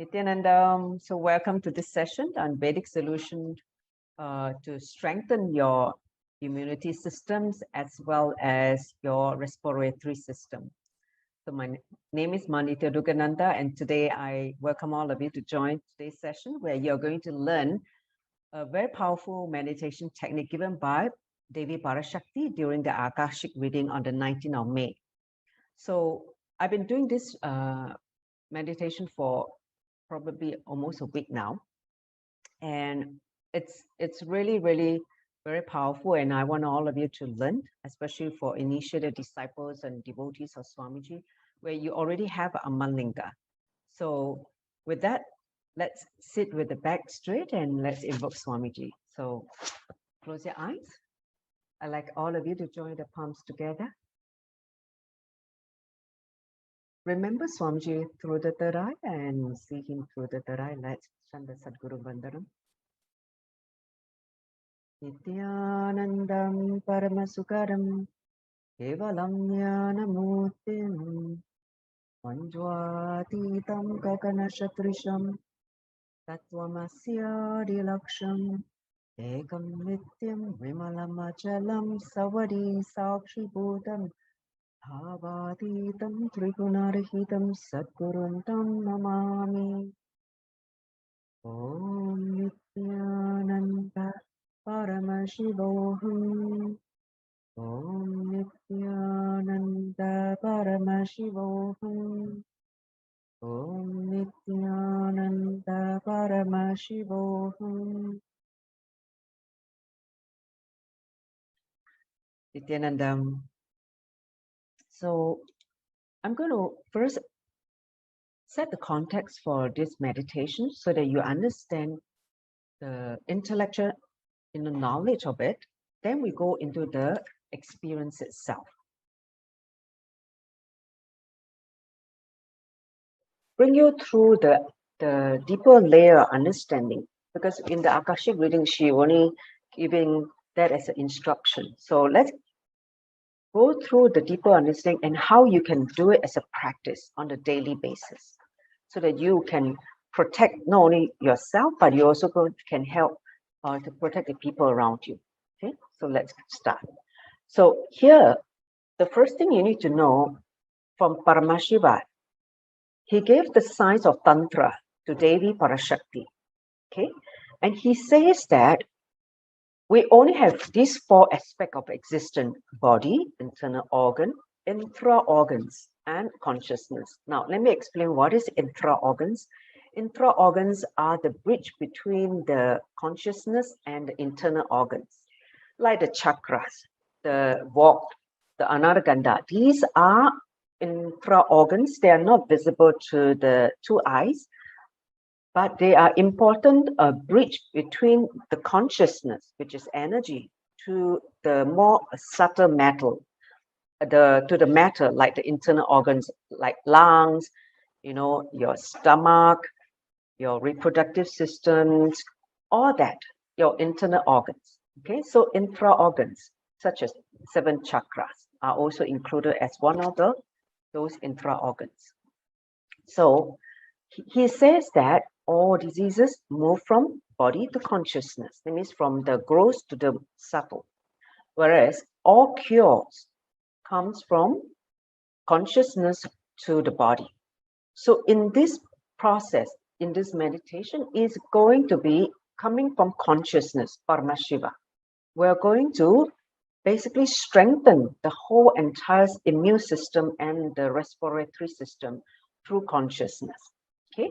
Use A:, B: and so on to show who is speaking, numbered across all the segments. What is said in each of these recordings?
A: Nithyananda, so welcome to this session on Vedic solution to strengthen your immunity systems as well as your respiratory system. So my name is Manitya Dugananda, and today I welcome all of you to join today's session where you're going to learn a very powerful meditation technique given by Devi Parashakti during the Akashic reading on the 19th of May. So I've been doing this meditation for probably almost a week now, and it's really very powerful, and I want all of you to learn, especially for initiated disciples and devotees of Swamiji, where you already have Atmalinga. So with that, let's sit with the back straight and let's invoke Swamiji. So close your eyes. I'd like all of you to join the palms together. Remember Swamiji through the third eye and see him through the third eye. Let's chant the Sadguru Bandaram. Nithyanandam Paramasukaram Kevalam Jnanamurtim Manjvatitam Gaganashatrisham Tattvamasya Dilaksham Ekam Nityam Vimalamachalam Savadi Sakshi Bhutam Bhavatitam Trigunarahitam Sadguruntam Namami. Om Nithyananda Paramashivoham. Om Nithyananda Paramashivoham. Om Nithyananda Paramashivoham. Nithyanandam. So I'm going to first set the context for this meditation so that you understand the intellectual knowledge of it. Then we go into the experience itself. Bring you through the deeper layer of understanding, because in the Akashic reading, she only giving that as an instruction. So let's go through the deeper understanding and how you can do it as a practice on a daily basis, so that you can protect not only yourself, but you also can help to protect the people around you. Okay, so let's start. So here, the first thing you need to know from Paramashiva, he gave the science of Tantra to Devi Parashakti. Okay, and he says that we only have these four aspects of existence: body, internal organ, intra-organs, and consciousness. Now, let me explain what is intra-organs. Intra-organs are the bridge between the consciousness and the internal organs, like the chakras, the vok, the anaragandha. These are intra-organs. They are not visible to the two eyes, but they are important bridge between the consciousness, which is energy, to the more subtle metal, to the matter, like the internal organs, like lungs, your stomach, your reproductive systems, all that, your internal organs. Okay, so intra-organs, such as 7 chakras, are also included as one of those intra-organs. So he says that all diseases move from body to consciousness. That means from the gross to the subtle. Whereas all cures comes from consciousness to the body. So in this process, in this meditation, is going to be coming from consciousness, Paramashiva. We're going to basically strengthen the whole entire immune system and the respiratory system through consciousness. Okay,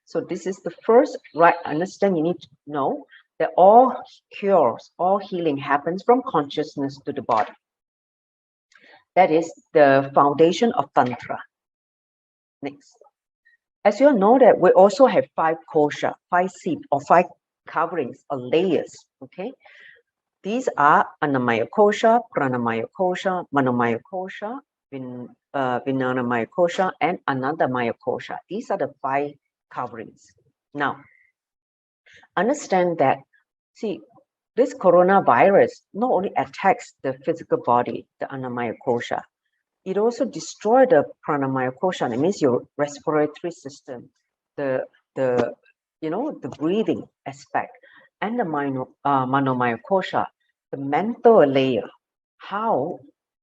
A: so this is the first right understand. You need to know that all cures, all healing happens from consciousness to the body. That is the foundation of Tantra. Next, as you all know that we also have 5 kosha, 5 seed or 5 coverings or layers. Okay, these are Annamaya kosha, Pranamaya kosha, Manomaya kosha, Vijnanamaya kosha, and Anandamaya kosha. These are the 5 coverings. Now, understand that, see, this coronavirus not only attacks the physical body, the Annamaya kosha, it also destroys the Pranamaya kosha. It means your respiratory system, the the breathing aspect, and the manomaya kosha, the mental layer, how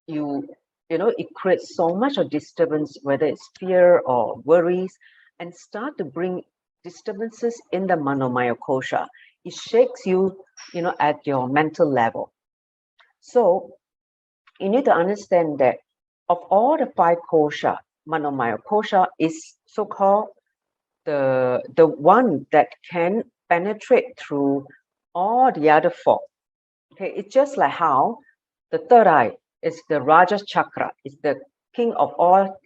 A: it creates so much of disturbance, whether it's fear or worries, and start to bring disturbances in the manomaya kosha. It shakes you, at your mental level. So you need to understand that of all the 5 kosha, manomaya kosha is so-called the one that can penetrate through all the other 4. Okay, it's just like how the third eye is the Raja chakra, is the king of all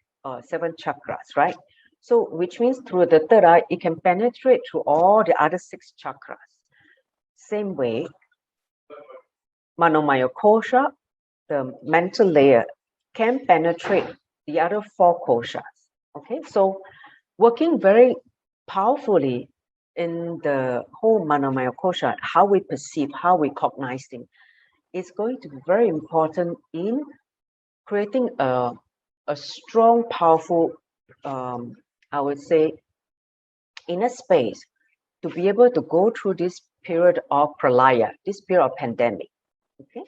A: 7 chakras, right? So, which means through the third eye, it can penetrate through all the other 6 chakras. Same way, manomaya kosha, the mental layer, can penetrate the other 4 koshas. Okay, so working very powerfully in the whole manomaya kosha, how we perceive, how we cognize things, is going to be very important in creating a strong, powerful, I would say, inner space to be able to go through this period of pralaya, this period of pandemic. Okay.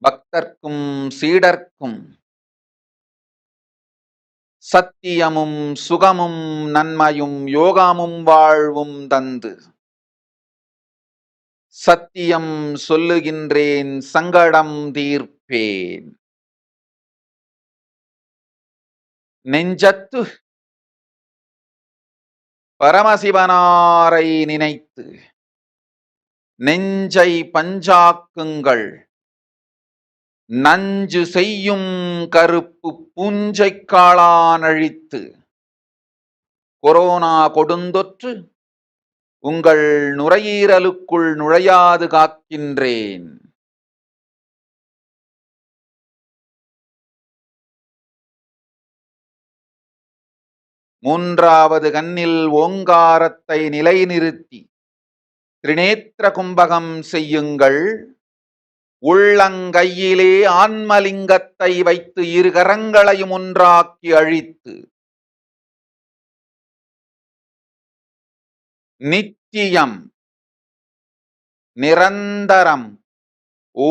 B: பக்தர்க்கும் சீடர்க்கும் சத்தியமும் சுகமும் நன்மையும் யோகமும் வாழ்வும் தந்து சத்தியம் சொல்லுகின்றேன் சங்கடம் தீர்ப்பேன். நெஞ்சத்து பரமசிவனாரை நினைத்து நெஞ்சை பஞ்சாக்குங்கள், நஞ்சு செய்யும் கருப்பு பூஞ்சை காளானழித்து கொரோனா கொடுந்தொற்று உங்கள் நுரையீரலுக்குள் நுழையாது காக்கின்றேன். மூன்றாவது கண்ணில் ஓங்காரத்தை நிலைநிறுத்தி திரிநேத்திர கும்பகம் செய்யுங்கள். உள்ளங்கையிலே ஆன்மலிங்கத்தை வைத்து 2 கரங்களையும் ஒன்றாக்கி அழித்து நித்தியம் நிரந்தரம்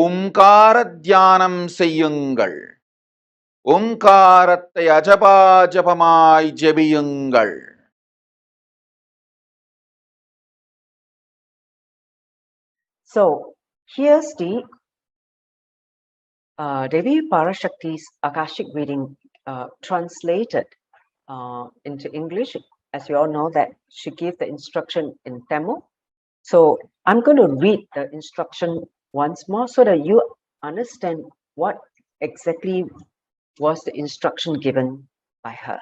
B: ஓம்கார தியானம் செய்யுங்கள். ஓங்காரத்தை அஜபாஜபமாய் ஜெபியுங்கள்.
A: So here's the Devi Parashakti's Akashic reading translated into English. As you all know that she gave the instruction in Tamil. So I'm going to read the instruction once more so that you understand what exactly was the instruction given by her.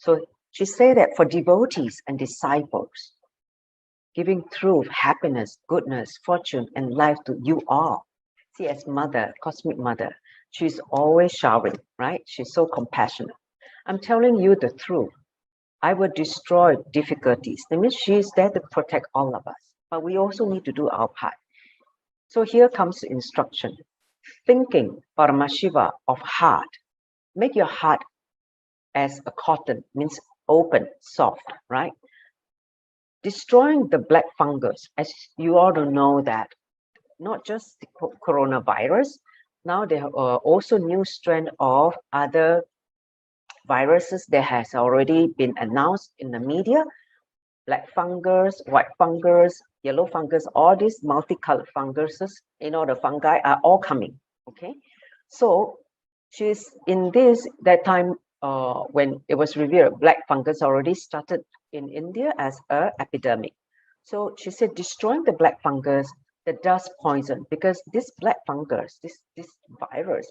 A: So she said that for devotees and disciples, giving truth, happiness, goodness, fortune, and life to you all. See, as mother, cosmic mother, she's always showering, right? She's so compassionate. I'm telling you the truth. I will destroy difficulties. That means she is there to protect all of us. But we also need to do our part. So here comes the instruction. Thinking Paramashiva of heart. Make your heart as a cotton, means open, soft, right? Destroying the black fungus, as you all know that not just the coronavirus, now there are also new strain of other viruses that has already been announced in the media. Black fungus, white fungus, yellow fungus, all these multicolored funguses, the fungi are all coming. Okay, so she's in that time when it was revealed black fungus already started in India as an epidemic. So she said destroying the black fungus that does poison, because this black fungus, this virus,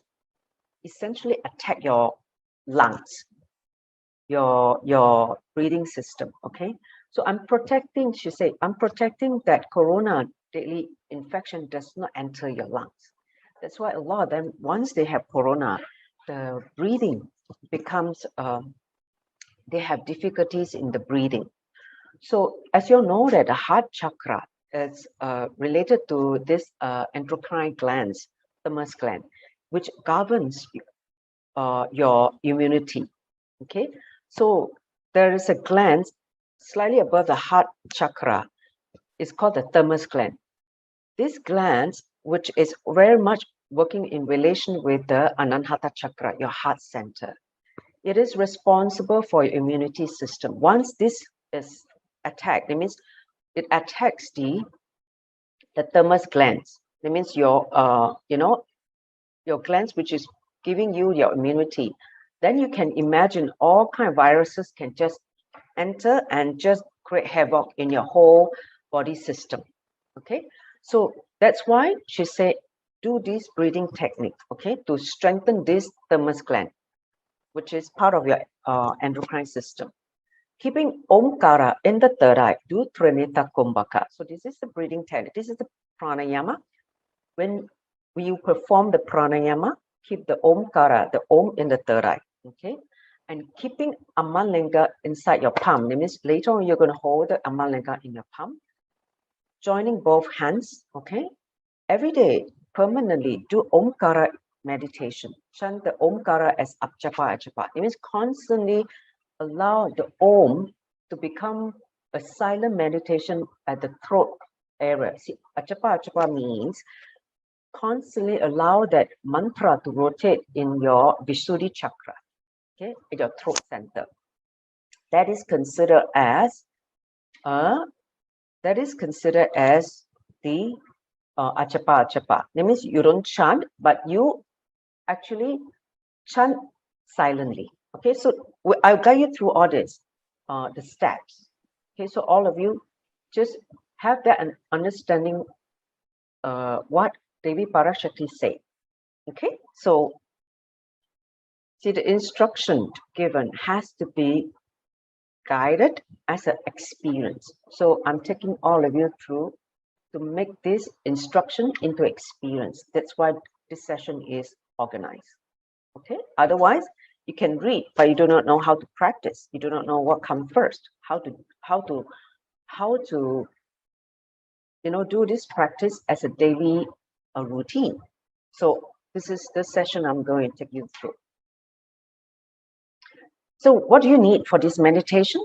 A: essentially attack your lungs, your breathing system. Okay, so I'm protecting, she said, I'm protecting that corona deadly infection does not enter your lungs. That's why a lot of them, once they have corona, the breathing becomes they have difficulties in the breathing. So as you know that the heart chakra is related to this endocrine glands, thymus gland. which governs your immunity. Okay, so there is a gland slightly above the heart chakra. It's called the thymus gland. This gland, which is very much working in relation with the Anahata chakra, your heart center, it is responsible for your immunity system. Once this is attacked, it means it attacks the thymus glands. That means your your glands, which is giving you your immunity. Then you can imagine all kind of viruses can just enter and just create havoc in your whole body system. Okay, so that's why she said do this breathing technique, okay, to strengthen this thymus gland, which is part of your endocrine system. Keeping Omkara in the third eye, do Trinita Kumbhaka. So this is the breathing technique. This is the pranayama. When you perform the pranayama, keep the Omkara, the Om in the third eye, okay? And keeping Atmalinga inside your palm. That means later on you're going to hold the Atmalinga in your palm, joining both hands, okay? Every day, permanently do Omkara meditation. Chant the Omkara as Apjapa Ajapa. It means constantly allow the Om to become a silent meditation at the throat area. See, Ajapa Ajapa means constantly allow that mantra to rotate in your Visuddhi chakra, okay, in your throat center. That is considered as the Ajapa Ajapa. That means you don't chant, but you actually chant silently. Okay, so I'll guide you through all this, the steps. Okay, so all of you just have that understanding what Devi Parashakti said. Okay, so see, the instruction given has to be guided as an experience. So I'm taking all of you through to make this instruction into experience. That's why this session is organized. Okay, otherwise you can read, but you do not know how to practice. You do not know what comes first, how to do this practice as a daily routine. So this is the session I'm going to take you through. So what do you need for this meditation?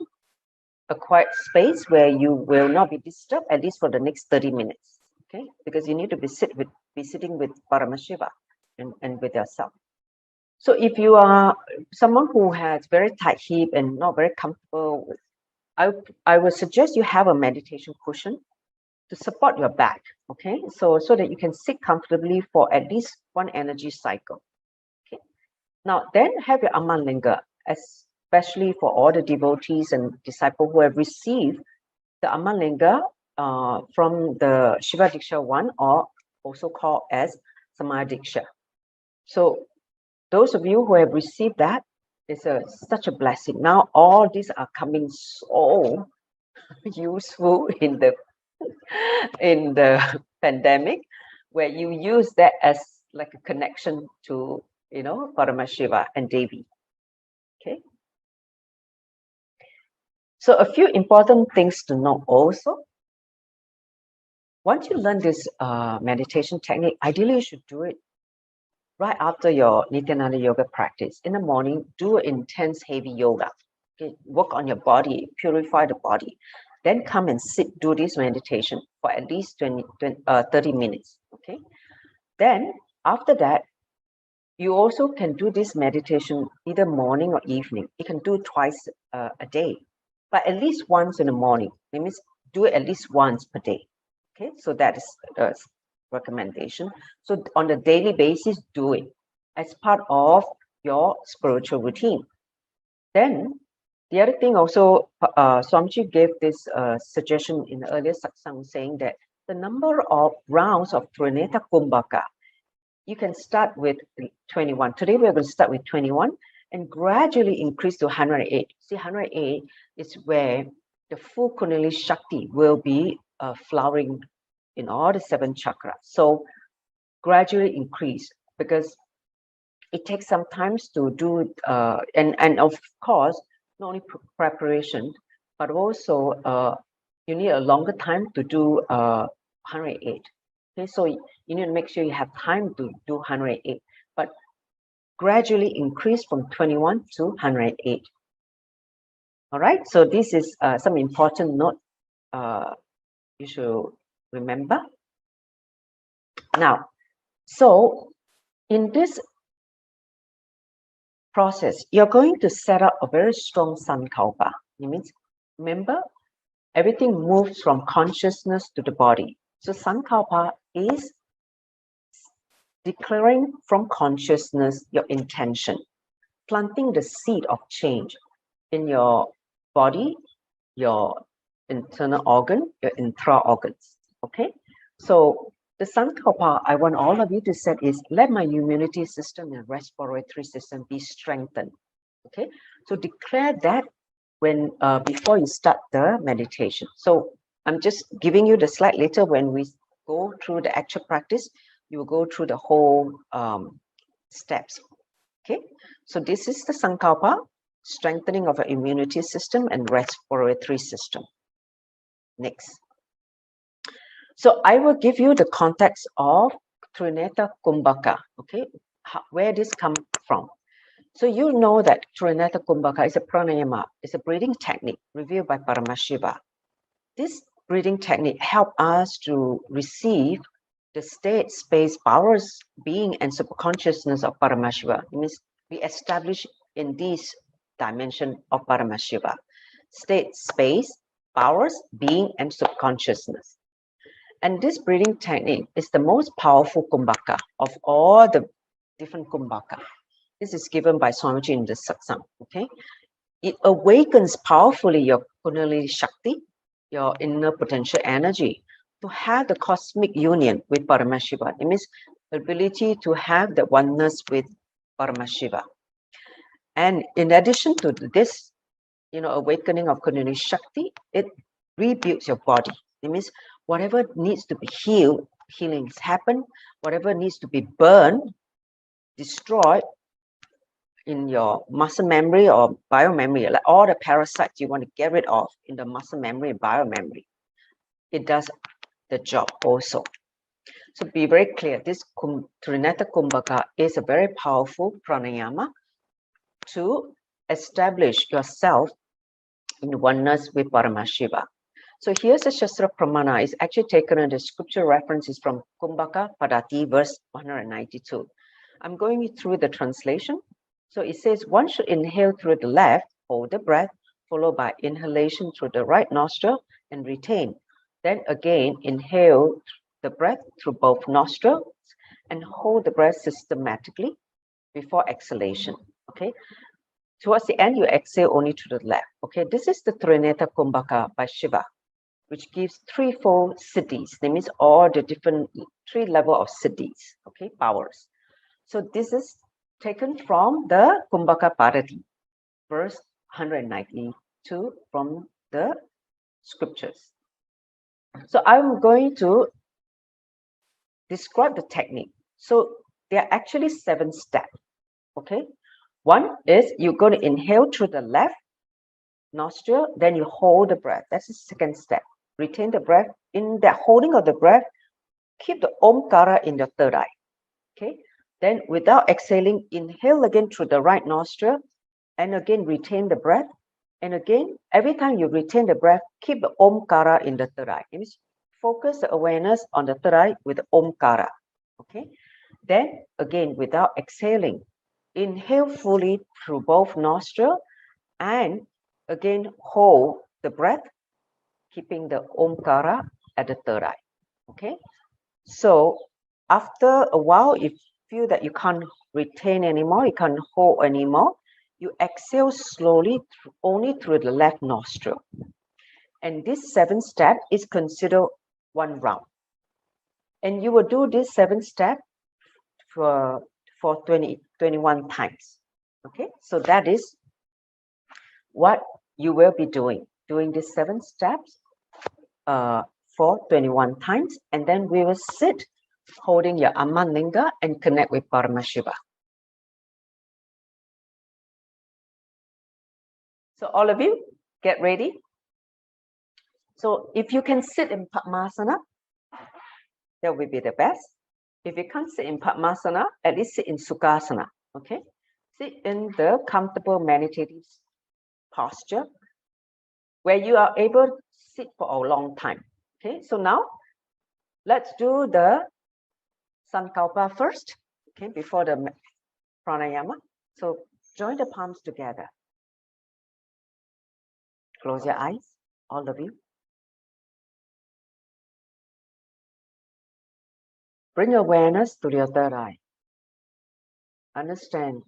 A: A quiet space where you will not be disturbed, at least for the next 30 minutes. Okay, because you need to be sitting with Paramashiva and with yourself. So if you are someone who has very tight hip and not very comfortable, I would suggest you have a meditation cushion to support your back, okay? So that you can sit comfortably for at least one energy cycle, okay? Now, then have your Atmalinga, especially for all the devotees and disciples who have received the Atmalinga from the Shiva Deeksha one, or also called as Samaya Deeksha. So those of you who have received that, it's such a blessing. Now all these are coming so useful in the pandemic, where you use that as like a connection to Paramashiva and Devi. Okay. So a few important things to know also. Once you learn this meditation technique, ideally you should do it right after your Nithyananda yoga practice. In the morning, do intense heavy yoga. Okay, work on your body, purify the body. Then come and do this meditation for at least 30 minutes. Okay. Then after that, you also can do this meditation either morning or evening. You can do it twice a day, but at least once in the morning. That means do it at least once per day. Okay, so that is a recommendation. So on a daily basis, do it as part of your spiritual routine. Then the other thing also, Swamiji gave this suggestion in the earlier satsang, saying that the number of rounds of Trinita Kumbhaka, you can start with 21. Today we're going to start with 21 and gradually increase to 108. See, 108 is where the full Kundalini Shakti will be flowering in all the 7 chakras. So gradually increase, because it takes some time to do, and of course, not only preparation, but also you need a longer time to do 108. Okay, so you need to make sure you have time to do 108. But gradually increase from 21 to 108. All right, so this is some important note you should remember. Now, so in this process, you're going to set up a very strong sankalpa. It means, remember, everything moves from consciousness to the body. So sankalpa is declaring from consciousness your intention, planting the seed of change in your body, your internal organ, your intra organs. Okay, so the sankalpa I want all of you to set is, let my immunity system and respiratory system be strengthened. Okay, so declare that when before you start the meditation. So I'm just giving you the slide later. When we go through the actual practice, you will go through the whole steps. Okay, so this is the sankalpa, strengthening of our immunity system and respiratory system. Next. So I will give you the context of Trineta Kumbhaka. Okay, where this comes from. So you know that Trineta Kumbhaka is a pranayama, it's a breathing technique revealed by Paramashiva. This breathing technique helps us to receive the state, space, powers, being, and subconsciousness of Paramashiva. It means we establish in this dimension of Paramashiva: state, space, powers, being, and subconsciousness. And this breathing technique is the most powerful kumbhaka of all the different kumbhaka. This is given by Swamiji in the satsang. Okay, it awakens powerfully your Kundalini Shakti, your inner potential energy, to have the cosmic union with Paramashiva. It means the ability to have the oneness with Paramashiva. And in addition to this, awakening of Kundalini Shakti, it rebuilds your body. It means whatever needs to be healed, healings happen. Whatever needs to be burned, destroyed in your muscle memory or biomemory, like all the parasites you want to get rid of in the muscle memory and biomemory, it does the job also. So be very clear, this Trineta Kumbhaka is a very powerful pranayama to establish yourself in oneness with Paramashiva. So here's a Shastra Pramana. It's actually taken in the scripture references from Kumbhaka Padati, verse 192. I'm going through the translation. So it says, one should inhale through the left, hold the breath, followed by inhalation through the right nostril and retain. Then again, inhale the breath through both nostrils and hold the breath systematically before exhalation. Okay. Towards the end, you exhale only to the left. Okay. This is the Trineta Kumbhaka by Shiva, which gives threefold siddhis. That means all the different three levels of siddhis. Okay, powers. So this is taken from the Kumbhaka Padati, verse 192 from the scriptures. So I'm going to describe the technique. So there are actually 7 steps. Okay, one is you're going to inhale through the left nostril, then you hold the breath. That's the second step. Retain the breath. In that holding of the breath, keep the omkara in the third eye. Okay. Then without exhaling, inhale again through the right nostril and again retain the breath. And again, every time you retain the breath, keep the omkara in the third eye. It means focus the awareness on the third eye with the omkara. Okay. Then again, without exhaling, inhale fully through both nostrils and again hold the breath, keeping the omkara at the third eye. Okay. So after a while, if you feel that you can't retain anymore, you can't hold anymore, you exhale slowly only through the left nostril. And this 7th step is considered 1 round. And you will do this 7th step for 21 times. Okay, so that is what you will be doing these 7 steps for 21 times, and then we will sit holding your Atmalinga and connect with Paramashiva. So all of you, get ready. So if you can sit in Padmasana, that will be the best. If you can't sit in Padmasana, at least sit in Sukhasana. Okay, sit in the comfortable meditative posture where you are able to sit for a long time. Okay, so now let's do the Sankalpa first, okay, before the pranayama. So join the palms together. Close your eyes, all of you. Bring awareness to your third eye. Understand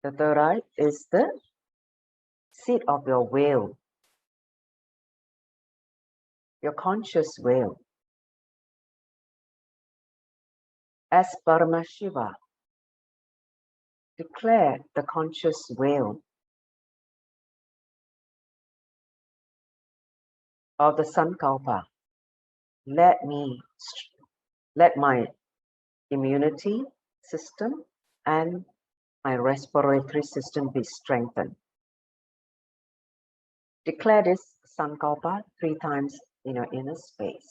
A: the third eye is the seat of your will, your conscious will. As Paramashiva, declare the conscious will of the Sankalpa. Let my immunity system and my respiratory system be strengthened. Declare this Sankalpa 3 times in your inner space.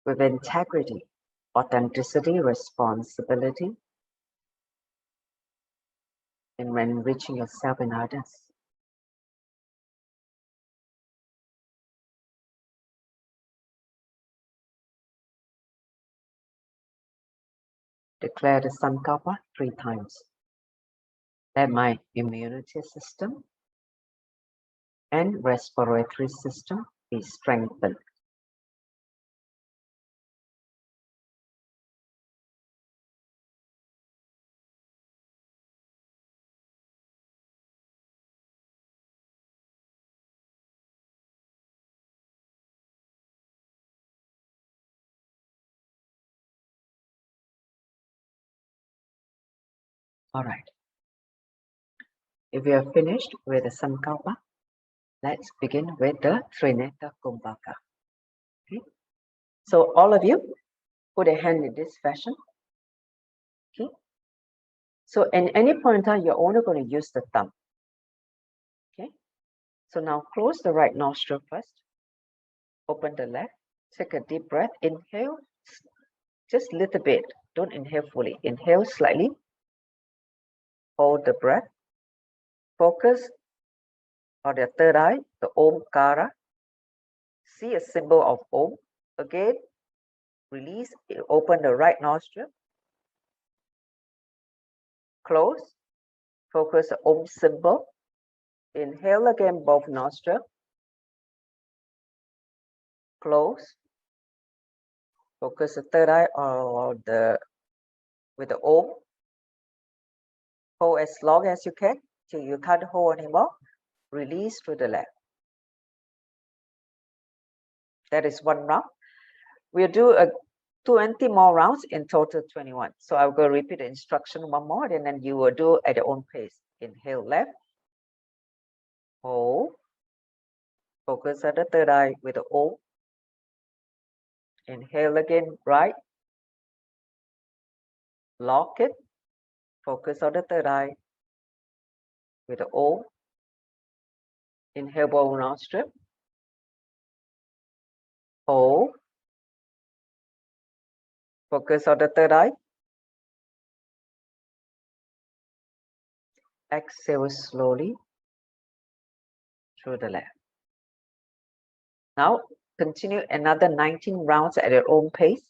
A: With integrity, authenticity, responsibility, and when enriching yourself and others. Declare the Sankalpa 3 times. Let my immunity system and respiratory system be strengthened. All right. If you are finished with the Sankalpa, let's begin with the Trineta Kumbhaka. Okay. So all of you put a hand in this fashion. Okay. So at any point in time, you're only going to use the thumb. Okay. So now close the right nostril first. Open the left. Take a deep breath. Inhale just a little bit. Don't inhale fully. Inhale slightly. Hold the breath. Focus on the third eye, the Omkara. See a symbol of Om. Again, release. Open the right nostril. Close. Focus the Om symbol. Inhale again, both nostrils. Close. Focus the third eye with the Om. Hold as long as you can till you can't hold anymore. Release to the left. That is one round. We'll do 20 more rounds, in total 21. So I'll go repeat the instruction one more, and then you will do at your own pace. Inhale left. Hold. Focus at the third eye with the O. Inhale again, right. Lock it. Focus on the third eye with the O. Inhale both nostril. Hold. Focus on the third eye. Exhale slowly through the left. Now continue another 19 rounds at your own pace.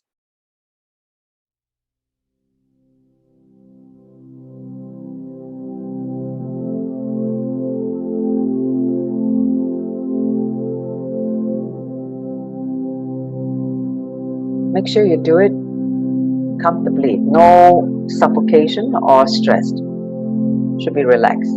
A: Make sure you do it comfortably. No suffocation or stressed. Should be relaxed.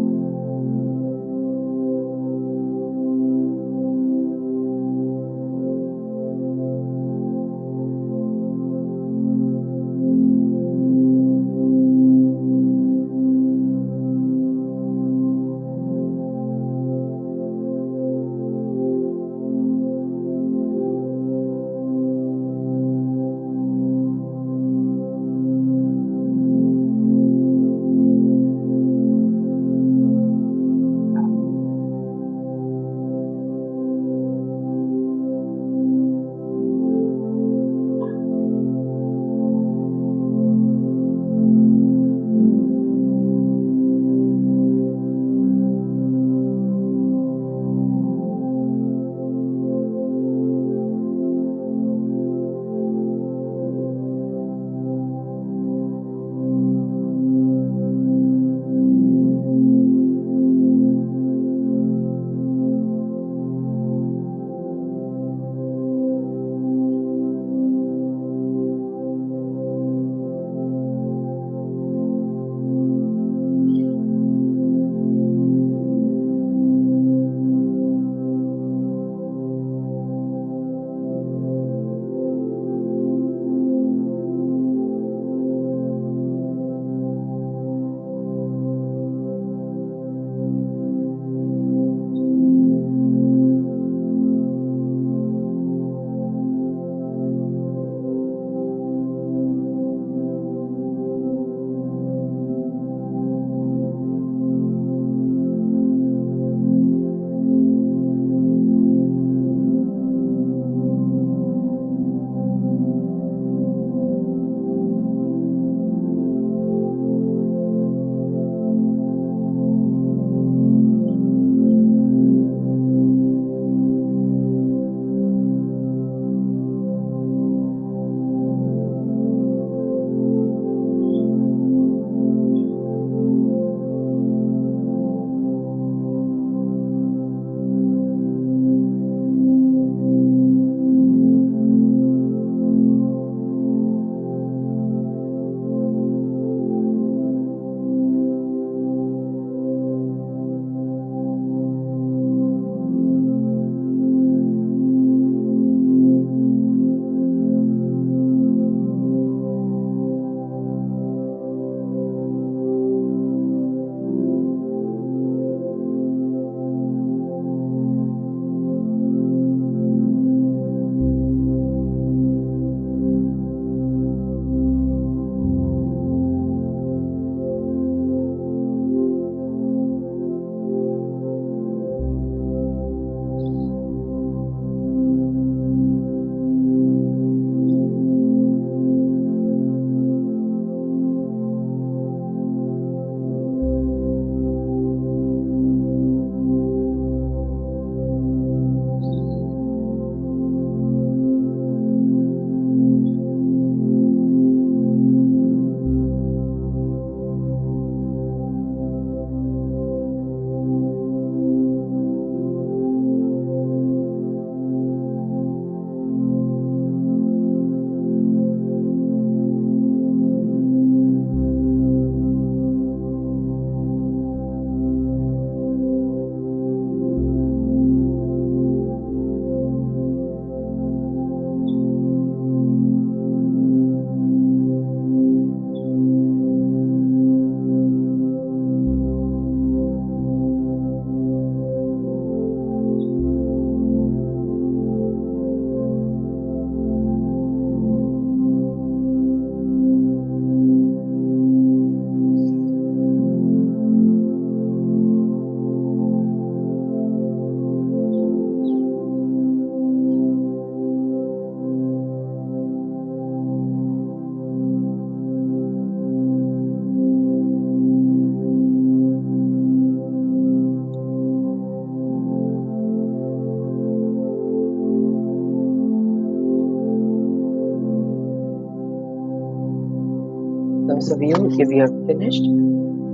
A: those of you, if you have finished,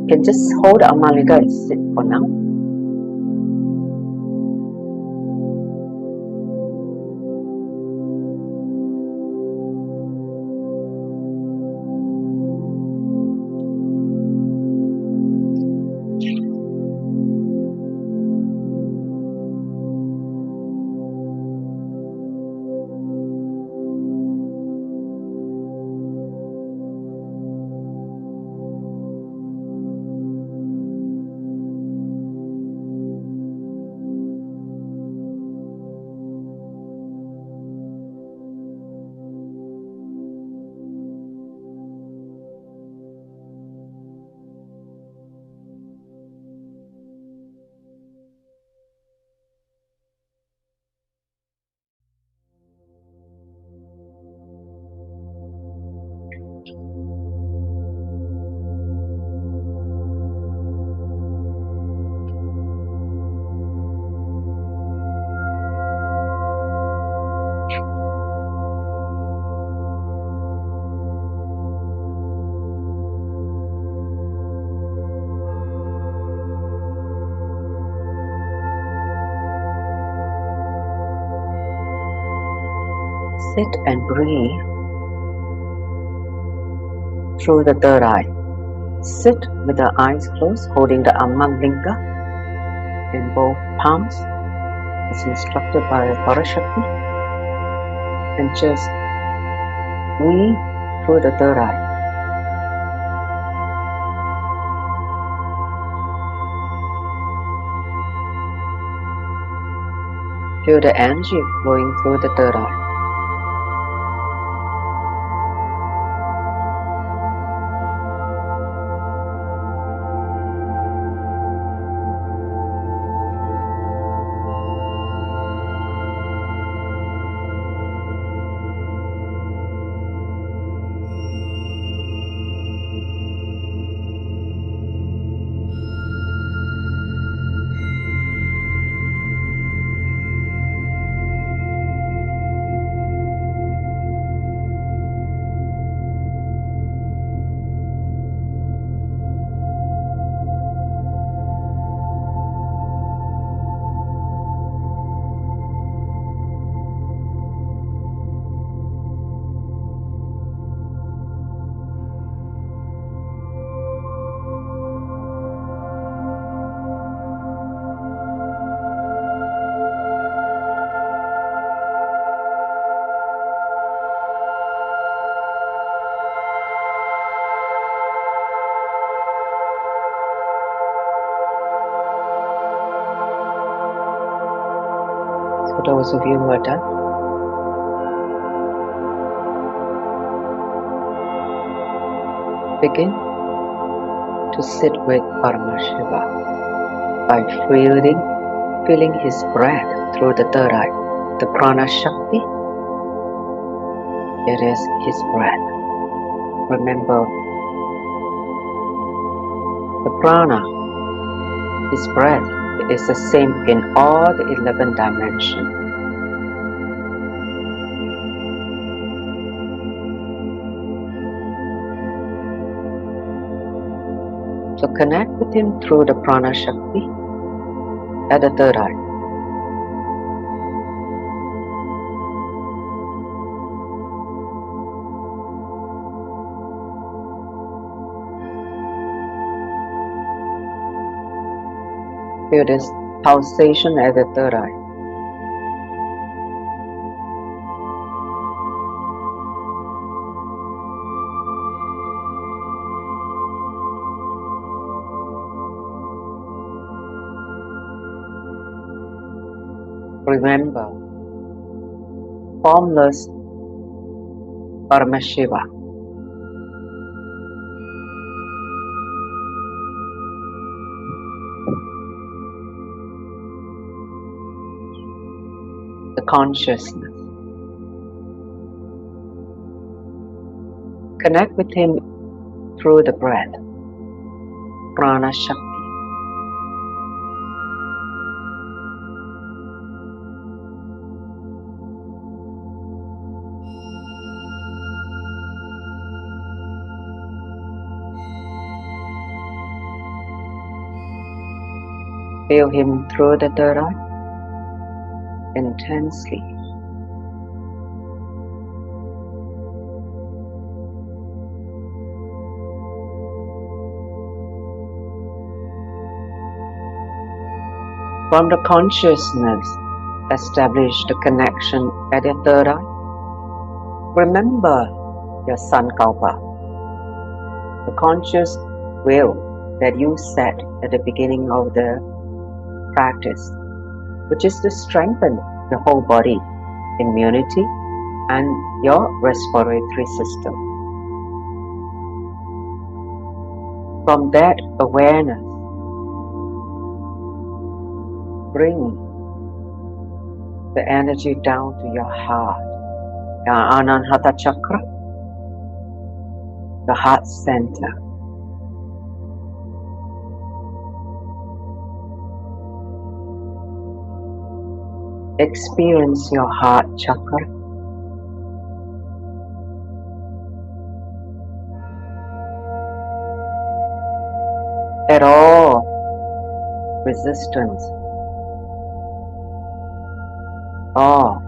A: can just hold Atmalinga and sit for now. Sit and breathe through the third eye. Sit with the eyes closed, holding the Atmalinga in both palms as instructed by Parashakti, and just breathe through the third eye. Feel the energy flowing through the third eye. For those of you who are done, begin to sit with Paramashiva by feeling his breath through the third eye. The prana shakti, it is his breath. Remember, the prana, his breath, is the same in all the 11 dimensions. So connect with him through the prana shakti at the third eye. Feel this pulsation at the third eye. Remember, formless Paramashiva. The consciousness. Connect with him through the breath, prana shakti. Feel him through the third eye intensely. From the consciousness, establish the connection at your third eye. Remember your Sankalpa, the conscious will that you set at the beginning of the practice, which is to strengthen the whole body, immunity, and your respiratory system. From that awareness, bring the energy down to your heart, your Anahata chakra, the heart center. Experience your heart chakra. At all resistance, all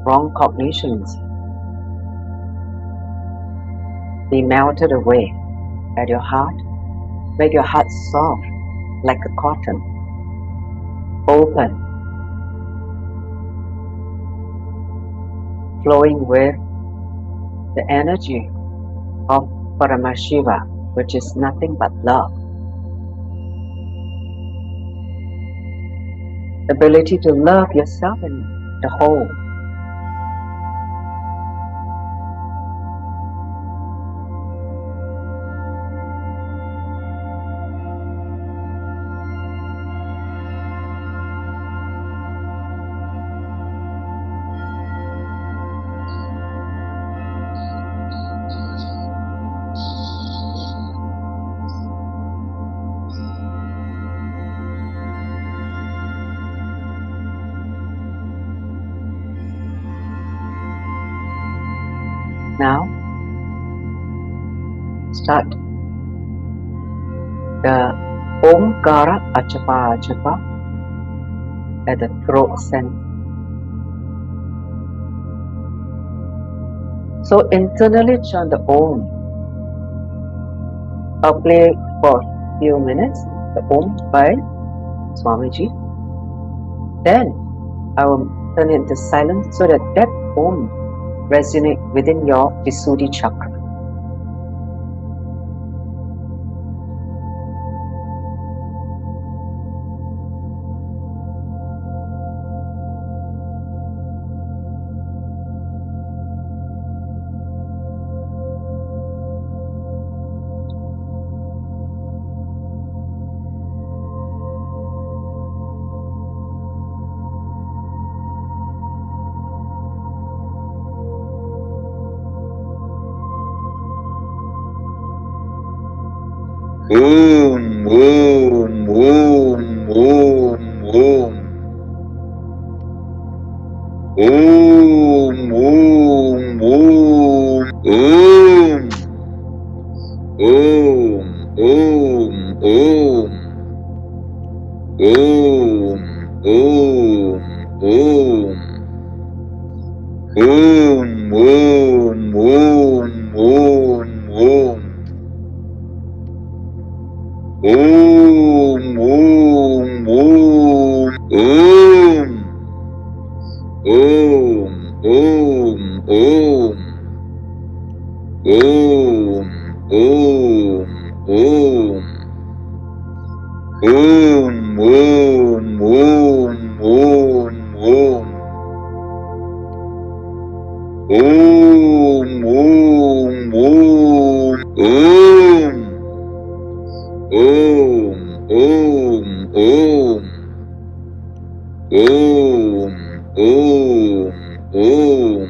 A: wrong cognitions be melted away at your heart. Make your heart soft like a cotton, open, flowing with the energy of Paramashiva, which is nothing but love. Ability to love yourself and the whole. Now, start the Omkara Achapa Achapa at the throat center. So internally chant the Om. I'll play for a few minutes the Om by Swamiji. Then I will turn it into silence so that that Om resonate within your Visuddhi chakra.
B: Om, Om, Om, Om, Om. Om, Om, Om, Om. Om, Om, Om. Om, Om, Om. Om, Om, Om, Om, Om. Om, Om, Om, Om. Om, Om, Om. Om, Om, Om. Om, Om, Om, Om, Om. Om, Om, Om, Om. Om, Om, Om. Om, Om, Om.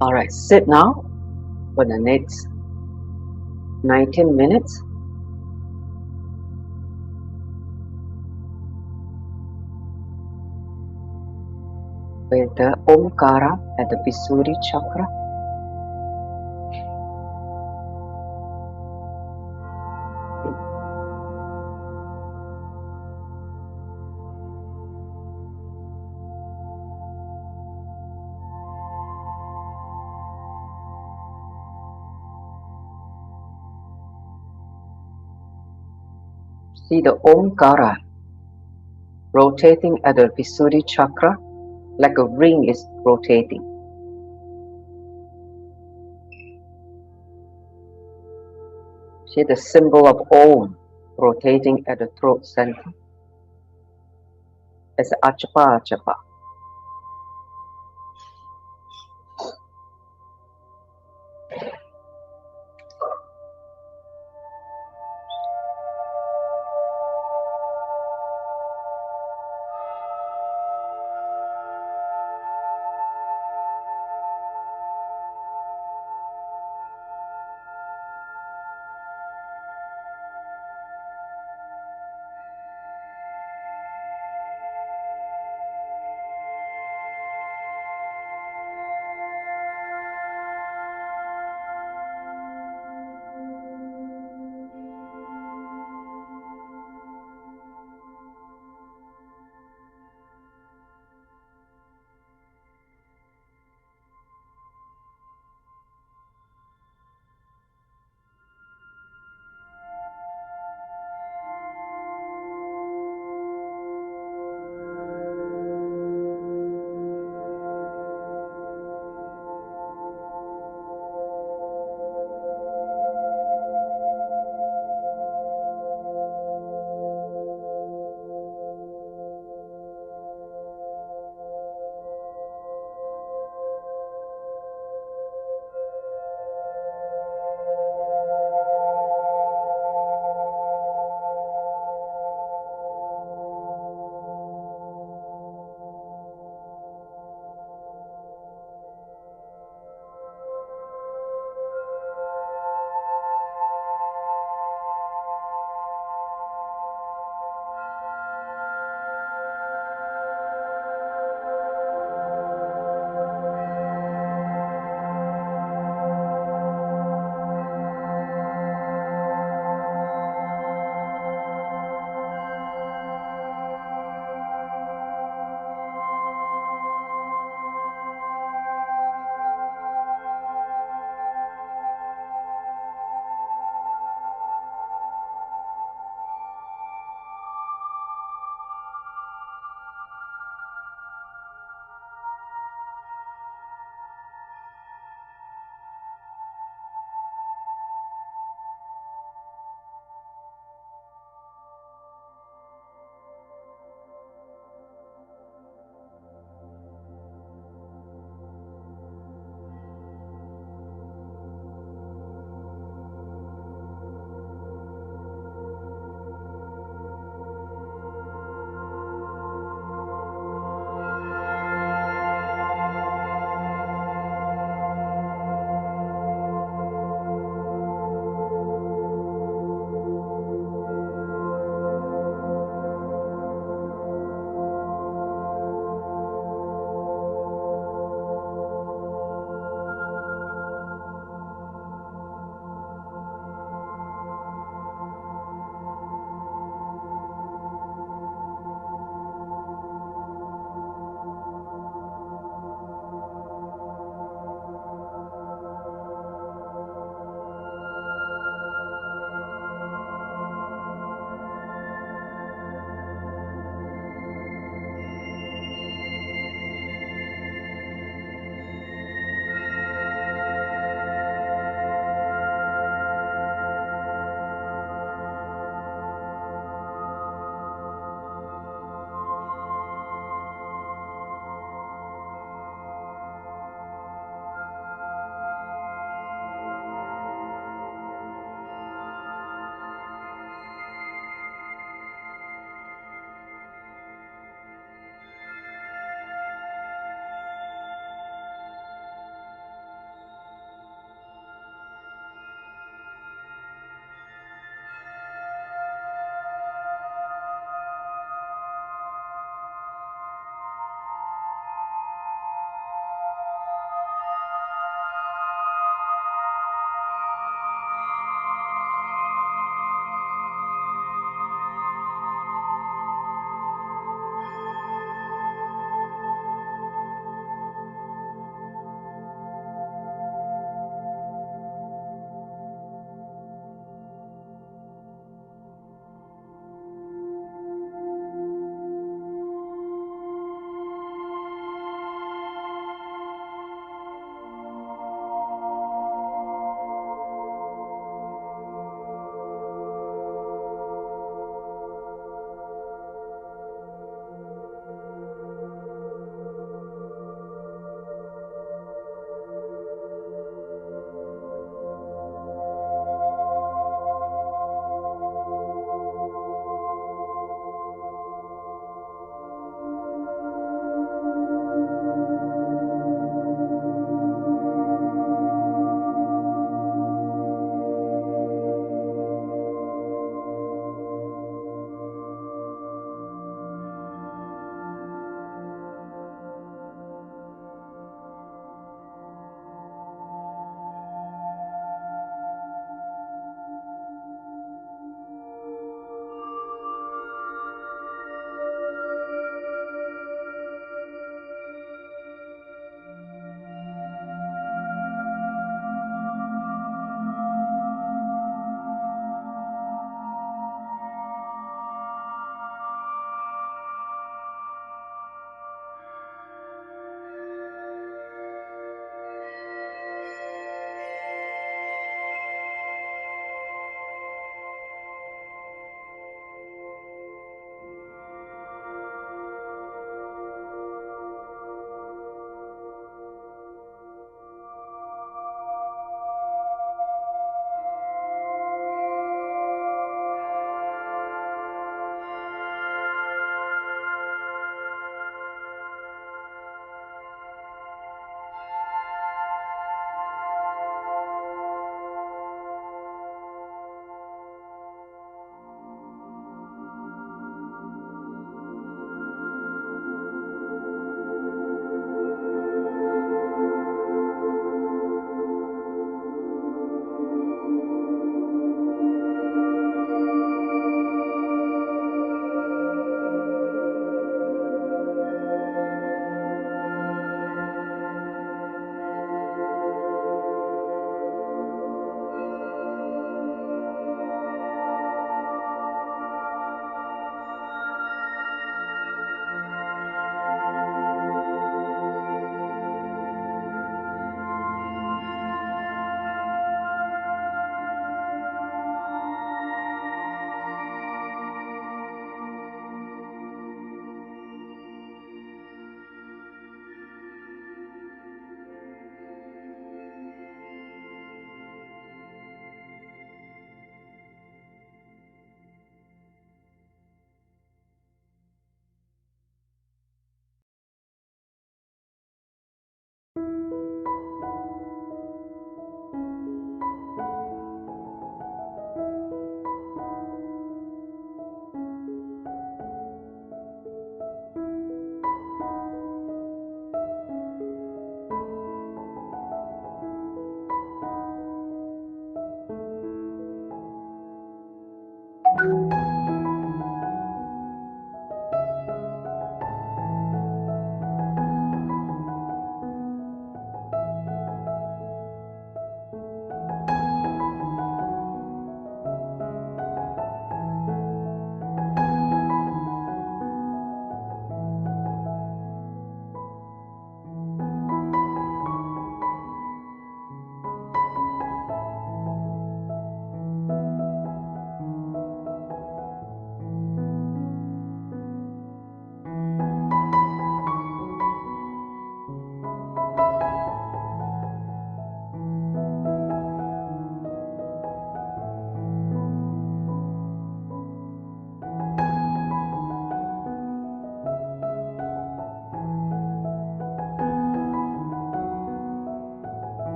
A: Alright, sit now for the next 19 minutes. With the Omkara at the Visuddhi chakra. See the Omkara rotating at the Visuddhi chakra like a ring is rotating. See the symbol of Om rotating at the throat center as Achapa Achapa.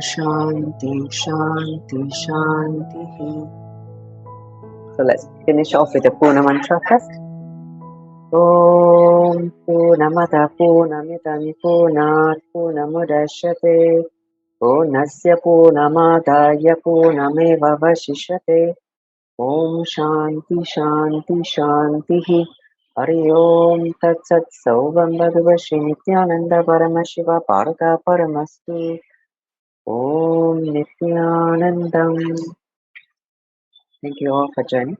A: Shanti Shanti Shanti. So let's finish off with the Purna mantra first. Om Purnamada Purnamidam Purnat Purnamudachyate Purnasya Purnamadaya Purnameva Vashishyate. Om Shanti Shanti Shanti. Hari Om Tat Sat Sauvam Bhagavashi Nithyananda Paramashiva Bharata Paramastu. Om Nithyanandam. Thank you all for joining.